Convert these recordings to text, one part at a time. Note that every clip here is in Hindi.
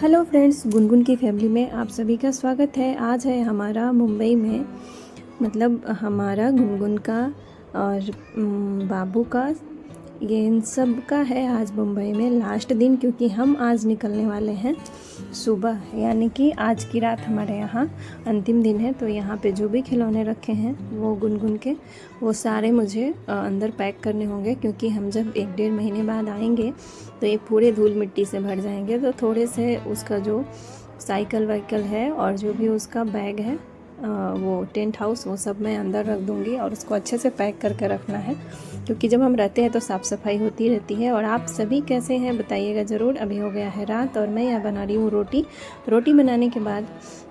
हेलो फ्रेंड्स, गुनगुन की फैमिली में आप सभी का स्वागत है। आज है हमारा मुंबई में मतलब हमारा गुनगुन का और बाबू का, ये इन सब का है आज मुंबई में लास्ट दिन, क्योंकि हम आज निकलने वाले हैं सुबह, यानी कि आज की रात हमारे यहाँ अंतिम दिन है। तो यहाँ पे जो भी खिलौने रखे हैं वो गुनगुन के, वो सारे मुझे अंदर पैक करने होंगे, क्योंकि हम जब 1-1.5 महीने बाद आएंगे तो ये पूरे धूल मिट्टी से भर जाएंगे। तो थोड़े से उसका जो साइकिल वाइकल है और जो भी उसका बैग है, वो टेंट हाउस, वो सब मैं अंदर रख दूँगी और उसको अच्छे से पैक करके रखना है, क्योंकि जब हम रहते हैं तो साफ़ सफाई होती रहती है। और आप सभी कैसे हैं बताइएगा ज़रूर। अभी हो गया है रात और मैं यहाँ बना रही हूँ रोटी बनाने के बाद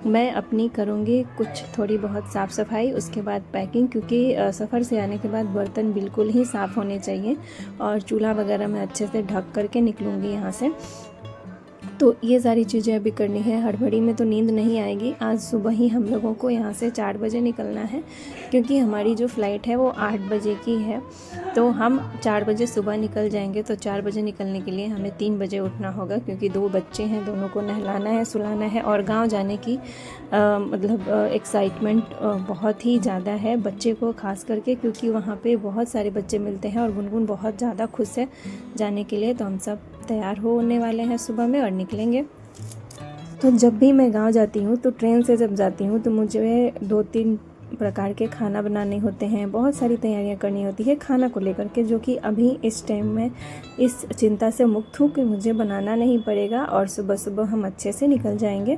मैं अपनी करूँगी कुछ थोड़ी बहुत साफ़ सफाई, उसके बाद पैकिंग, क्योंकि सफ़र से आने के बाद बर्तन बिल्कुल ही साफ़ होने चाहिए और चूल्हा वगैरह मैं अच्छे से ढक करके निकलूँगी यहाँ से। तो ये सारी चीज़ें अभी करनी है। हड़बड़ी में तो नींद नहीं आएगी। आज सुबह ही हम लोगों को यहाँ से 4 बजे निकलना है, क्योंकि हमारी जो फ़्लाइट है वो 8 बजे की है। तो हम 4 बजे सुबह निकल जाएंगे। तो 4 बजे निकलने के लिए हमें 3 बजे उठना होगा, क्योंकि 2 बच्चे हैं, दोनों को नहलाना है, सुलाना है। और गाँव जाने की मतलब एक्साइटमेंट बहुत ही ज़्यादा है बच्चे को ख़ास करके, क्योंकि वहाँ पे बहुत सारे बच्चे मिलते हैं और गुनगुन बहुत ज़्यादा खुश है जाने के लिए। तो हम सब तैयार होने वाले हैं सुबह में और निकलेंगे। तो जब भी मैं गांव जाती हूँ तो ट्रेन से जब जाती हूँ तो मुझे 2-3 प्रकार के खाना बनाने होते हैं, बहुत सारी तैयारियां करनी होती है खाना को लेकर के, जो कि अभी इस टाइम में इस चिंता से मुक्त हूँ कि मुझे बनाना नहीं पड़ेगा और सुबह सुबह हम अच्छे से निकल जाएंगे।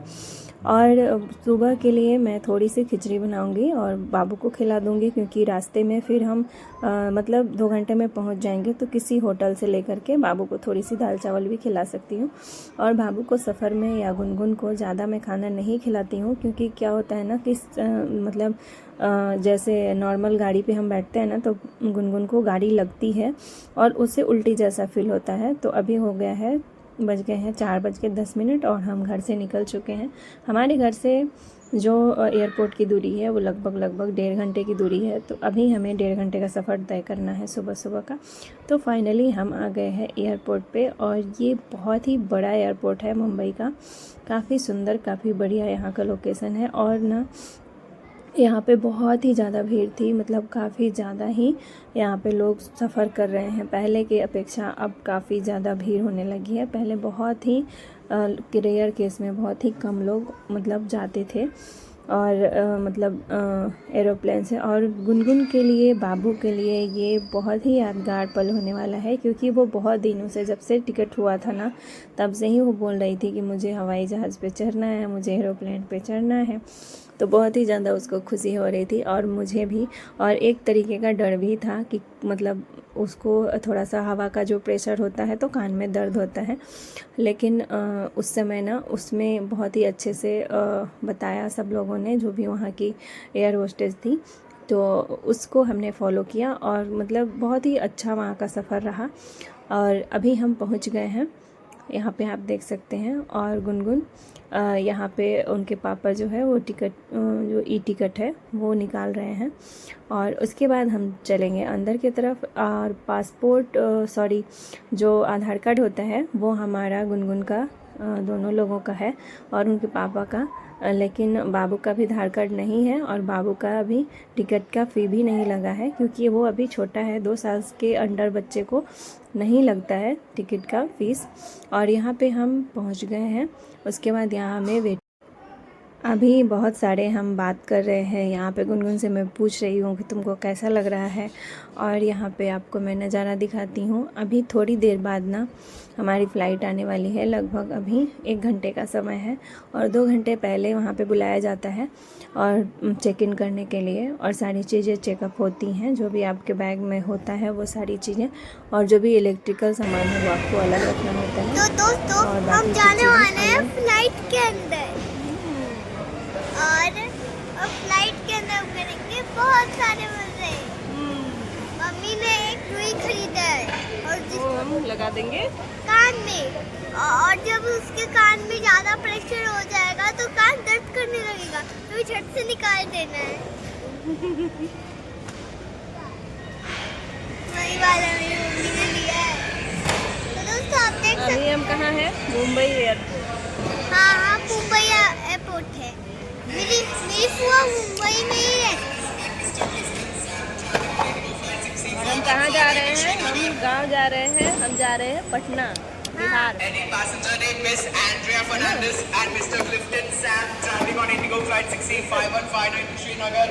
और सुबह के लिए मैं थोड़ी सी खिचड़ी बनाऊंगी और बाबू को खिला दूंगी, क्योंकि रास्ते में फिर हम मतलब 2 घंटे में पहुंच जाएंगे। तो किसी होटल से लेकर के बाबू को थोड़ी सी दाल चावल भी खिला सकती हूँ। और बाबू को सफ़र में या गुनगुन को ज़्यादा मैं खाना नहीं खिलाती हूँ, क्योंकि क्या होता है ना कि मतलब जैसे नॉर्मल गाड़ी पे हम बैठते हैं ना, तो गुनगुन को गाड़ी लगती है और उससे उल्टी जैसा फील होता है। तो अभी हो गया है, बज गए हैं 4:10 और हम घर से निकल चुके हैं। हमारे घर से जो एयरपोर्ट की दूरी है वो लगभग 1.5 घंटे की दूरी है। तो अभी हमें 1.5 घंटे का सफ़र तय करना है सुबह सुबह का। तो फाइनली हम आ गए हैं एयरपोर्ट पे, और ये बहुत ही बड़ा एयरपोर्ट है मुंबई का, काफ़ी सुंदर, काफ़ी बढ़िया यहाँ का लोकेशन है। और ना यहाँ पे बहुत ही ज़्यादा भीड़ थी, मतलब काफ़ी ज़्यादा ही यहाँ पे लोग सफ़र कर रहे हैं। पहले की अपेक्षा अब काफ़ी ज़्यादा भीड़ होने लगी है। पहले बहुत ही रेयर केस में बहुत ही कम लोग मतलब जाते थे और मतलब एरोप्लेन से। और गुनगुन के लिए, बाबू के लिए ये बहुत ही यादगार पल होने वाला है, क्योंकि वो बहुत दिनों से, जब से टिकट हुआ था ना, तब से ही वो बोल रही थी कि मुझे हवाई जहाज़ पे चढ़ना है, मुझे एरोप्लेन पे चढ़ना है। तो बहुत ही ज़्यादा उसको खुशी हो रही थी और मुझे भी। और एक तरीके का डर भी था कि मतलब उसको थोड़ा सा हवा का जो प्रेशर होता है तो कान में दर्द होता है, लेकिन उस समय ना उसमें बहुत ही अच्छे से बताया सब लोगों ने, जो भी वहाँ की एयर होस्टेस थी। तो उसको हमने फॉलो किया और मतलब बहुत ही अच्छा वहाँ का सफ़र रहा। और अभी हम पहुँच गए हैं, यहाँ पे आप देख सकते हैं। और गुनगुन यहाँ पे उनके पापा जो है वो टिकट, जो ई टिकट है वो निकाल रहे हैं, और उसके बाद हम चलेंगे अंदर की तरफ। और पासपोर्ट, सॉरी, जो आधार कार्ड होता है वो हमारा, गुनगुन का, दोनों लोगों का है और उनके पापा का, लेकिन बाबू का भी आधार कार्ड नहीं है और बाबू का अभी टिकट का फ़ी भी नहीं लगा है, क्योंकि वो अभी छोटा है। 2 साल के अंडर बच्चे को नहीं लगता है टिकट का फ़ीस। और यहाँ पे हम पहुँच गए हैं। उसके बाद यहाँ हमें वेट, अभी बहुत सारे हम बात कर रहे हैं यहाँ पे। गुनगुन से मैं पूछ रही हूँ कि तुमको कैसा लग रहा है, और यहाँ पे आपको मैं नज़ारा दिखाती हूँ। अभी थोड़ी देर बाद ना हमारी फ़्लाइट आने वाली है, लगभग अभी 1 घंटे का समय है। और 2 घंटे पहले वहाँ पे बुलाया जाता है और चेक इन करने के लिए, और सारी चीज़ें चेकअप होती हैं, जो भी आपके बैग में होता है वो सारी चीज़ें, और जो भी इलेक्ट्रिकल सामान है वो आपको अलग रखना होता है। तो दोस्तों, हम जाने वाले हैं फ्लाइट के अंदर, और फ्लाइट के अंदर करेंगे बहुत सारे मजे। मम्मी ने एक रुई खरीदा है और वो हम लगा देंगे कान में, और जब उसके कान में ज्यादा प्रेशर हो जाएगा तो कान दर्द करने लगेगा, तो झट से निकाल देना है। वही वाला मेरी मम्मी ने लिया है। तो दोस्तों आप देख सकते हैं अभी हम कहाँ हैं, मुंबई एयरपोर्ट। हाँ हाँ, मुंबई एयरपोर्ट है। मेरी मेरी फुआ मुंबई में ही रहती और हम कहाँ जा रहे हैं? हम गांव जा रहे हैं। हम जा रहे हैं Patna, Bihar. Any passenger named Miss Andrea Fernandez and Mr. Clifton Sam traveling on Indigo flight 60515 to Srinagar.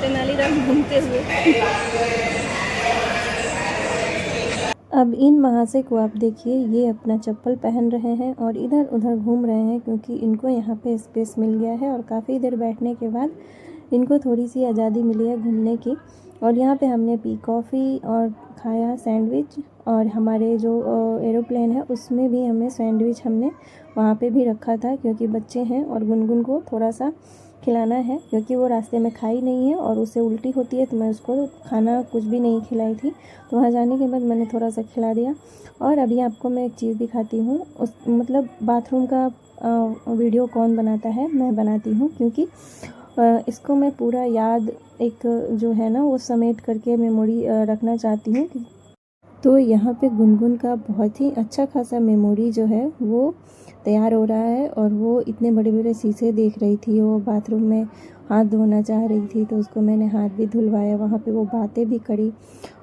Tenaliram घूमते हुए। अब इन महाशय को आप देखिए, ये अपना चप्पल पहन रहे हैं और इधर उधर घूम रहे हैं क्योंकि इनको यहाँ पे स्पेस मिल गया है और काफ़ी देर बैठने के बाद इनको थोड़ी सी आज़ादी मिली है घूमने की। और यहाँ पे हमने पी कॉफ़ी और खाया सैंडविच, और हमारे जो एरोप्लेन है उसमें भी हमें सैंडविच हमने वहाँ पे भी रखा था क्योंकि बच्चे हैं और गुनगुन को थोड़ा सा खिलाना है क्योंकि वो रास्ते में खाई नहीं है और उसे उल्टी होती है, तो मैं उसको खाना कुछ भी नहीं खिलाई थी। तो वहाँ जाने के बाद मैंने थोड़ा सा खिला दिया। और अभी आपको मैं एक चीज़ दिखाती हूँ, उस मतलब बाथरूम का वीडियो कौन बनाता है? मैं बनाती हूँ क्योंकि इसको मैं पूरा याद एक जो है ना वो समेट करके मेमोरी रखना चाहती हूँ। तो यहाँ पे गुनगुन का बहुत ही अच्छा खासा मेमोरी जो है वो तैयार हो रहा है। और वो इतने बड़े बड़े शीशे देख रही थी, वो बाथरूम में हाथ धोना चाह रही थी तो उसको मैंने हाथ भी धुलवाया, वहाँ पे वो बातें भी करी।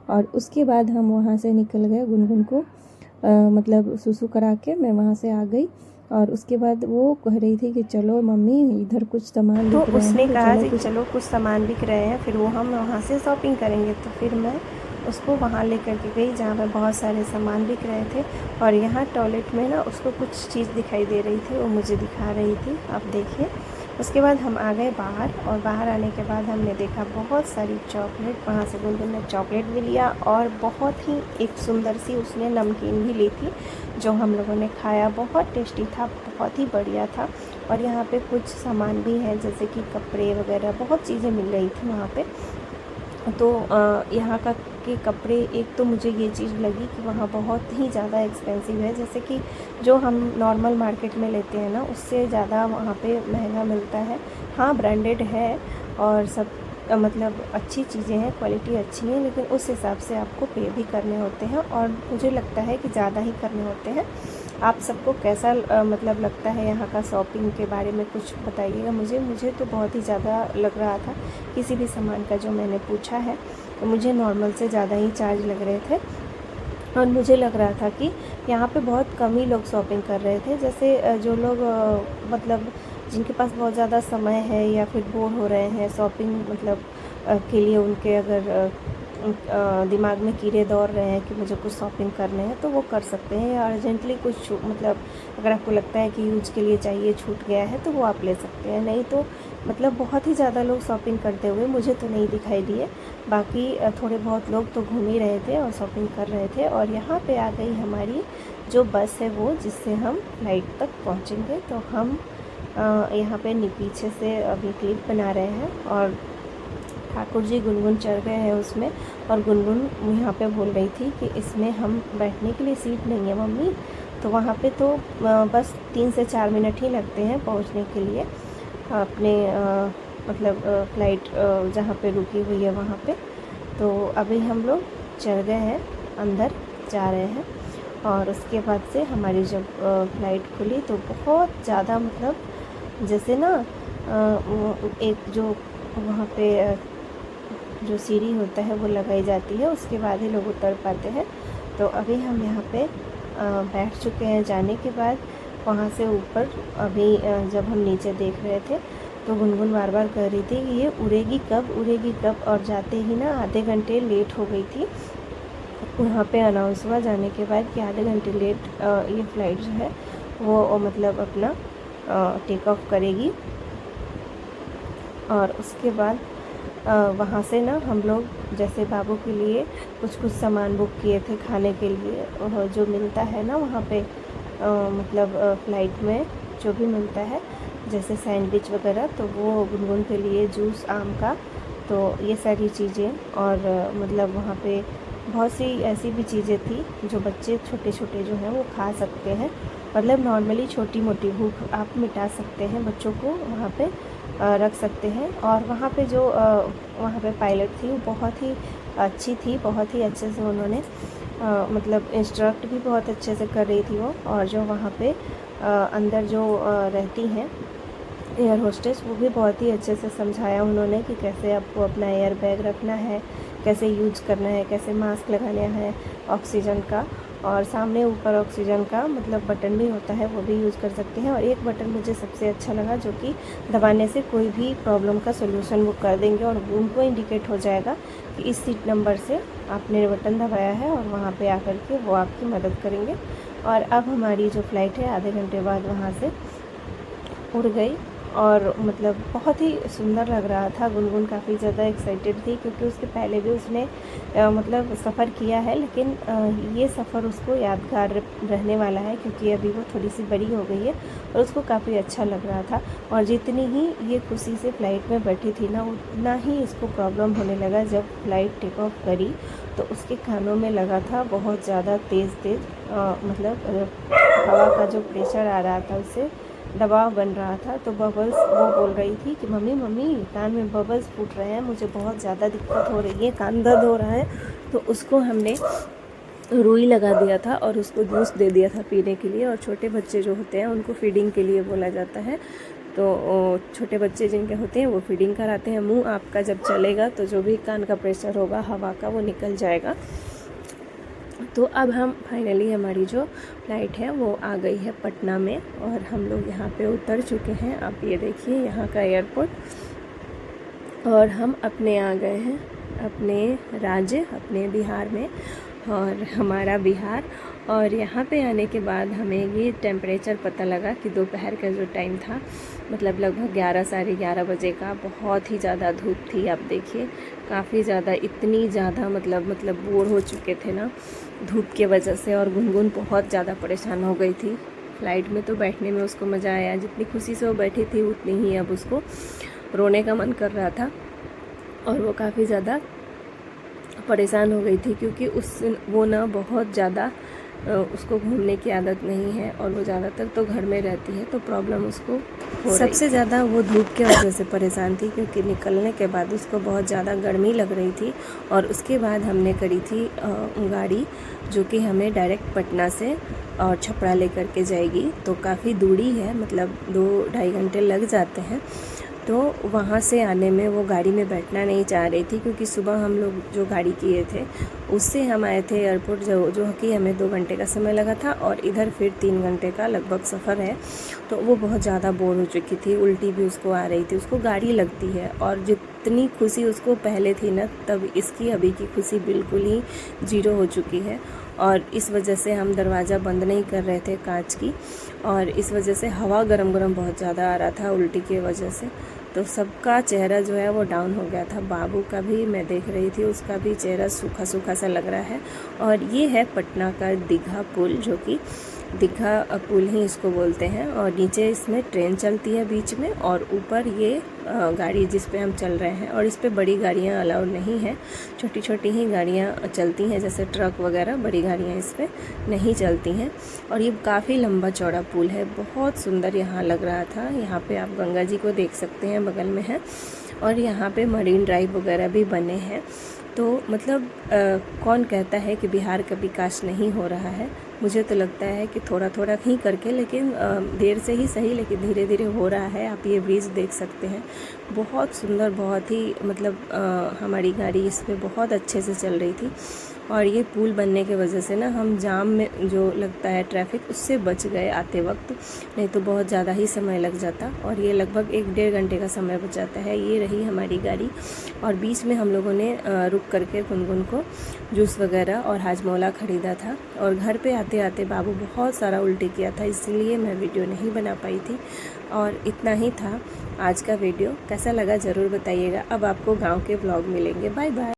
और उसके बाद हम वहाँ से निकल गए, गुनगुन को मतलब सुसु करा के मैं वहाँ से आ गई। और उसके बाद वो कह रही थी कि चलो मम्मी इधर कुछ सामान तो बिक रहे उसने हैं, कहा चलो कि चलो कुछ सामान बिक रहे हैं, फिर वो हम वहाँ से शॉपिंग करेंगे। तो फिर मैं उसको वहाँ लेकर के गई जहाँ पर बहुत सारे सामान बिक रहे थे। और यहाँ टॉयलेट में ना उसको कुछ चीज़ दिखाई दे रही थी, वो मुझे दिखा रही थी, आप देखिए। उसके बाद हम आ गए बाहर, और बाहर आने के बाद हमने देखा बहुत सारी चॉकलेट। वहाँ से गुनगुन ने चॉकलेट भी लिया और बहुत ही एक सुंदर सी उसने नमकीन भी ली थी जो हम लोगों ने खाया। बहुत टेस्टी था, बहुत ही बढ़िया था। और यहाँ पे कुछ सामान भी है जैसे कि कपड़े वगैरह, बहुत चीज़ें मिल रही थी वहाँ पे। तो यहाँ का के कपड़े, एक तो मुझे ये चीज़ लगी कि वहाँ बहुत ही ज़्यादा एक्सपेंसिव है, जैसे कि जो हम नॉर्मल मार्केट में लेते हैं ना उससे ज़्यादा वहाँ पे महंगा मिलता है। हाँ ब्रांडेड है और सब मतलब अच्छी चीज़ें हैं, क्वालिटी अच्छी है, लेकिन उस हिसाब से आपको पे भी करने होते हैं और मुझे लगता है कि ज़्यादा ही करने होते हैं। आप सबको कैसा मतलब लगता है यहाँ का शॉपिंग के बारे में कुछ बताइएगा मुझे तो बहुत ही ज़्यादा लग रहा था। किसी भी सामान का जो मैंने पूछा है तो मुझे नॉर्मल से ज़्यादा ही चार्ज लग रहे थे। और मुझे लग रहा था कि यहाँ पे बहुत कम ही लोग शॉपिंग कर रहे थे, जैसे जो लोग मतलब जिनके पास बहुत ज़्यादा समय है या फिर बोर हो रहे हैं शॉपिंग मतलब के लिए, उनके अगर दिमाग में कीड़े दौड़ रहे हैं कि मुझे कुछ शॉपिंग करने हैं तो वो कर सकते हैं। या अर्जेंटली कुछ मतलब अगर आपको लगता है कि यूज के लिए चाहिए, छूट गया है, तो वो आप ले सकते हैं। नहीं तो मतलब बहुत ही ज़्यादा लोग शॉपिंग करते हुए मुझे तो नहीं दिखाई दिए। बाकी थोड़े बहुत लोग तो घूम ही रहे थे और शॉपिंग कर रहे थे। और यहाँ पे आ गई हमारी जो बस है वो, जिससे हम फ्लाइट तक पहुँचेंगे। तो हम यहाँ पे पीछे से अभी क्लिप बना रहे हैं और ठाकुर जी गुनगुन चढ़ गए हैं उसमें। और गुनगुन यहाँ पे बोल रही थी कि इसमें हम बैठने के लिए सीट नहीं है मम्मी। तो वहाँ पे तो बस 3 से 4 मिनट ही लगते हैं पहुँचने के लिए अपने मतलब फ़्लाइट जहाँ पे रुकी हुई है वहाँ पे। तो अभी हम लोग चढ़ गए हैं, अंदर जा रहे हैं। और उसके बाद से हमारी जब फ़्लाइट खुली तो बहुत ज़्यादा मतलब जैसे ना एक जो वहाँ पे जो सीढ़ी होता है वो लगाई जाती है, उसके बाद ही लोग उतर पाते हैं। तो अभी हम यहाँ पे बैठ चुके हैं। जाने के बाद वहाँ से ऊपर अभी जब हम नीचे देख रहे थे तो गुनगुन बार बार कह रही थी कि ये उड़ेगी कब। और जाते ही ना आधे घंटे लेट हो गई थी। वहाँ पे अनाउंस हुआ जाने के बाद कि आधे घंटे लेट ये फ़्लाइट जो है वो मतलब अपना टेक ऑफ करेगी। और उसके बाद वहाँ से ना हम लोग जैसे बाबू के लिए कुछ सामान बुक किए थे खाने के लिए, जो मिलता है ना वहाँ पे मतलब फ़्लाइट में जो भी मिलता है जैसे सैंडविच वगैरह, तो वो गुनगुन के लिए जूस आम का, तो ये सारी चीज़ें। और मतलब वहाँ पे बहुत सी ऐसी भी चीज़ें थी जो बच्चे छोटे छोटे जो हैं वो खा सकते हैं। मतलब नॉर्मली छोटी मोटी भूख आप मिटा सकते हैं बच्चों को वहाँ पे रख सकते हैं। और वहाँ पे जो वहाँ पे पायलट थी वो बहुत ही अच्छी थी, बहुत ही अच्छे से उन्होंने मतलब इंस्ट्रक्ट भी बहुत अच्छे से कर रही थी वो। और जो वहाँ पे अंदर जो रहती हैं एयर होस्टेस, वो भी बहुत ही अच्छे से समझाया उन्होंने कि कैसे आपको अपना एयर बैग रखना है, कैसे यूज करना है, कैसे मास्क लगाना है ऑक्सीजन का। और सामने ऊपर ऑक्सीजन का मतलब बटन भी होता है, वो भी यूज़ कर सकते हैं। और एक बटन मुझे सबसे अच्छा लगा जो कि दबाने से कोई भी प्रॉब्लम का सोल्यूशन वो कर देंगे और उनको इंडिकेट हो जाएगा कि इस सीट नंबर से आपने बटन दबाया है और वहाँ पे आकर के वो आपकी मदद करेंगे। और अब हमारी जो फ़्लाइट है आधे घंटे बाद वहाँ से उड़ गई और मतलब बहुत ही सुंदर लग रहा था। गुनगुन काफ़ी ज़्यादा एक्साइटेड थी क्योंकि उसके पहले भी उसने मतलब सफ़र किया है, लेकिन ये सफ़र उसको यादगार रहने वाला है क्योंकि अभी वो थोड़ी सी बड़ी हो गई है और उसको काफ़ी अच्छा लग रहा था। और जितनी ही ये खुशी से फ़्लाइट में बैठी थी ना, उतना ही इसको प्रॉब्लम होने लगा। जब फ़्लाइट टेक ऑफ करी तो उसके कानों में लगा था बहुत ज़्यादा तेज़ मतलब हवा का जो प्रेशर आ रहा था उससे दबाव बन रहा था। तो बबल्स, वो बोल रही थी कि मम्मी मम्मी कान में बबल्स फूट रहे हैं, मुझे बहुत ज़्यादा दिक्कत हो रही है, कान दर्द हो रहा है। तो उसको हमने रुई लगा दिया था और उसको जूस दे दिया था पीने के लिए। और छोटे बच्चे जो होते हैं उनको फीडिंग के लिए बोला जाता है। तो छोटे बच्चे जिनके होते हैं वो फीडिंग कराते हैं। मुंह आपका जब चलेगा तो जो भी कान का प्रेशर होगा हवा का वो निकल जाएगा। तो अब हम फाइनली हमारी जो फ़्लाइट है वो आ गई है पटना में और हम लोग यहाँ पे उतर चुके हैं। आप ये देखिए यहाँ का एयरपोर्ट। और हम अपने आ गए हैं अपने राज्य, अपने बिहार में, और हमारा बिहार। और यहाँ पे आने के बाद हमें ये टेम्परेचर पता लगा कि दोपहर का जो टाइम था मतलब लगभग 11 साढ़े 11 बजे का, बहुत ही ज़्यादा धूप थी। आप देखिए काफ़ी ज़्यादा, इतनी ज़्यादा मतलब बोर हो चुके थे ना धूप के वजह से। और गुनगुन बहुत ज़्यादा परेशान हो गई थी। फ़्लाइट में तो बैठने में उसको मज़ा आया, जितनी खुशी से वो बैठी थी उतनी ही अब उसको रोने का मन कर रहा था। और वो काफ़ी ज़्यादा परेशान हो गई थी क्योंकि वो ना बहुत ज़्यादा उसको घूमने की आदत नहीं है और वो ज़्यादातर तो घर में रहती है, तो प्रॉब्लम उसको हो सबसे ज़्यादा वो धूप के वजह से परेशान थी क्योंकि निकलने के बाद उसको बहुत ज़्यादा गर्मी लग रही थी। और उसके बाद हमने करी थी गाड़ी जो कि हमें डायरेक्ट पटना से और छपरा लेकर के जाएगी। तो काफ़ी दूरी है, मतलब 2-2.5 घंटे लग जाते हैं। तो वहाँ से आने में वो गाड़ी में बैठना नहीं चाह रही थी क्योंकि सुबह हम लोग जो गाड़ी किए थे उससे हम आए थे एयरपोर्ट, जो कि हमें 2 घंटे का समय लगा था और इधर फिर 3 घंटे का लगभग सफ़र है। तो वो बहुत ज़्यादा बोर हो चुकी थी, उल्टी भी उसको आ रही थी। उसको गाड़ी लगती है और जितनी खुशी उसको पहले थी ना, तब इसकी अभी की खुशी बिल्कुल ही ज़ीरो हो चुकी है। और इस वजह से हम दरवाज़ा बंद नहीं कर रहे थे कांच की, और इस वजह से हवा गरम बहुत ज़्यादा आ रहा था उल्टी की वजह से। तो सबका चेहरा जो है वो डाउन हो गया था। बाबू का भी मैं देख रही थी, उसका भी चेहरा सूखा सूखा सा लग रहा है। और ये है पटना का दीघा पुल, जो कि दीघा पुल ही इसको बोलते हैं। और नीचे इसमें ट्रेन चलती है बीच में, और ऊपर ये गाड़ी जिस पे हम चल रहे हैं। और इस पे बड़ी गाड़ियाँ अलाउड नहीं है, छोटी छोटी ही गाड़ियाँ चलती हैं, जैसे ट्रक वगैरह। बड़ी गाड़ियाँ इस पे नहीं चलती हैं। और ये काफ़ी लंबा चौड़ा पुल है, बहुत सुंदर यहाँ लग रहा था। यहाँ पे आप गंगा जी को देख सकते हैं, बगल में है। और यहाँ पे मरीन ड्राइव वगैरह भी बने हैं। तो मतलब कौन कहता है कि बिहार का विकास नहीं हो रहा है। मुझे तो लगता है कि थोड़ा थोड़ा ही करके, लेकिन देर से ही सही, लेकिन धीरे धीरे हो रहा है। आप ये ब्रिज देख सकते हैं, बहुत सुंदर, बहुत ही मतलब हमारी गाड़ी इस पे बहुत अच्छे से चल रही थी। और ये पुल बनने के वजह से ना हम जाम में जो लगता है ट्रैफिक, उससे बच गए आते वक्त, नहीं तो बहुत ज़्यादा ही समय लग जाता। और ये लगभग 1-1.5 घंटे का समय बचाता है। ये रही हमारी गाड़ी। और बीच में हम लोगों ने रुक करके गुनगुन को जूस वगैरह और हाजमोला ख़रीदा था। और घर पे आते आते बाबू बहुत सारा उल्टी किया था, इसलिए मैं वीडियो नहीं बना पाई थी। और इतना ही था आज का वीडियो। कैसा लगा ज़रूर बताइएगा। अब आपको गाँव के ब्लॉग मिलेंगे। Bye bye.